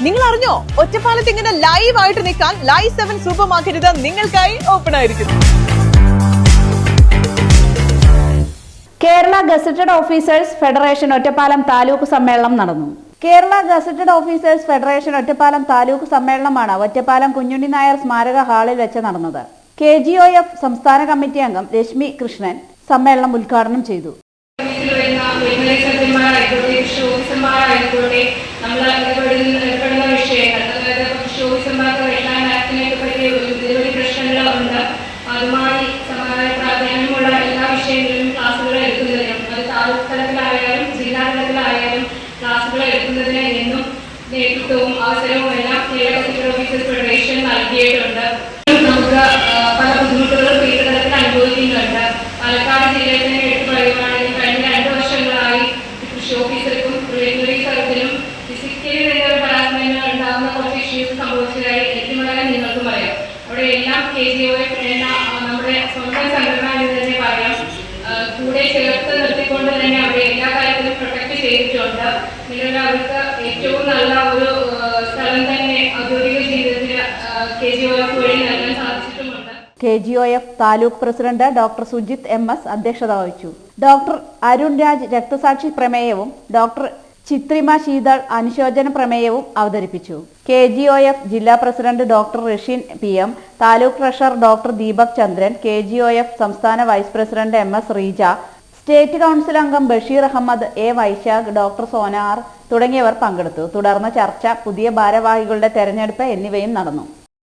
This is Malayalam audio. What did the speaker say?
നിങ്ങൾ അറിഞ്ഞോ, ഒറ്റപ്പാലത്ത് ഇങ്ങനെ ലൈവ് ആയിട്ട് നിൽക്കാൻ ലൈവ് 7 സൂപ്പർ മാർക്കറ്റ് നിങ്ങൾക്കായി ഓപ്പൺ ആയിരിക്കുന്നു. Kerala gazetted officers federation Ottapalam taluk സമ്മേളനം നടന്നു. Kerala gazetted officers federation Ottapalam taluk സമ്മേളനമാണ് ഒറ്റപ്പാലം കുഞ്ഞുണ്ണി നായർ സ്മാരക ഹാളിൽ വെച്ച് നടന്നത്. KGOF സംസ്ഥാന കമ്മിറ്റി അംഗം രശ്മി കൃഷ്ണൻ സമ്മേളനം ഉദ്ഘാടനം ചെയ്തു. അതുമായി സമാനമായ പ്രാധാന്യമുള്ള എല്ലാ വിഷയങ്ങളിലും ക്ലാസുകൾ എടുക്കുന്നതിനും അത് താലൂക്ക് തലത്തിലായാലും ജില്ലാ തലത്തിലായാലും ക്ലാസുകൾ എടുക്കുന്നതിന് എന്നും നേതൃത്വവും അവസരവും എല്ലാം കേരള ഗസറ്റഡ് ഓഫീസേഴ്സ് ഫെഡറേഷൻ നൽകിയിട്ടുണ്ട്. നമുക്ക് പല ബുദ്ധിമുട്ടുകളും ഫീൽഡ് തലത്തിൽ അനുഭവിക്കുന്നുണ്ട്. പാലക്കാട് ജില്ലയിൽ തന്നെ എടുത്തു പറയുകയാണെങ്കിൽ കഴിഞ്ഞ 2 വർഷങ്ങളായി കൃഷി ഓഫീസർക്കും വെറ്ററിനറി സർജനും ഫിസിക്കലി ഒരു ഹരാസ്മെന്റ് ഉണ്ടാകുന്ന കുറച്ച് ഇഷ്യൂസ് സംഭവിച്ചതായി എനിക്കും പറയാം, നിങ്ങൾക്കും പറയാം. അവിടെ എല്ലാം KGOF എന്ന നമ്മുടെ സ്വന്തം സംഘടന എന്ന് തന്നെ പറയാം കൂടെ ചേർത്ത് നിർത്തിക്കൊണ്ട് തന്നെ അവിടെ എല്ലാ കാര്യത്തിലും പ്രൊട്ടക്ട് ചെയ്തിട്ടുണ്ട്. നിലവിൽ അവർക്ക് ഏറ്റവും നല്ല ഒരു സ്ഥലം തന്നെ ഔദ്യോഗിക ജീവിതത്തിന് KGOF വഴി നൽകാൻ സാധിച്ചിട്ടുമുണ്ട്. KGOF taluk president doctor Sujith MS അധ്യക്ഷത വഹിച്ചു. ഡോക്ടർ അരുൺ രാജ് രക്തസാക്ഷി പ്രമേയവും ഡോക്ടർ ചിത്രിമ ശീതൾ അനുശോചന പ്രമേയവും അവതരിപ്പിച്ചു. KGOF ജില്ലാ president doctor Rasheen PM, taluk treasurer doctor Deepak Chandran, KGOF സംസ്ഥാന vice president MS Reeja, state council അംഗം ബഷീർ അഹമ്മദ്, A വൈശാഖ്, ഡോക്ടർ സോനാർ തുടങ്ങിയവർ പങ്കെടുത്തു. തുടർന്ന് ചർച്ച, പുതിയ ഭാരവാഹികളുടെ തെരഞ്ഞെടുപ്പ് എന്നിവയും നടന്നു.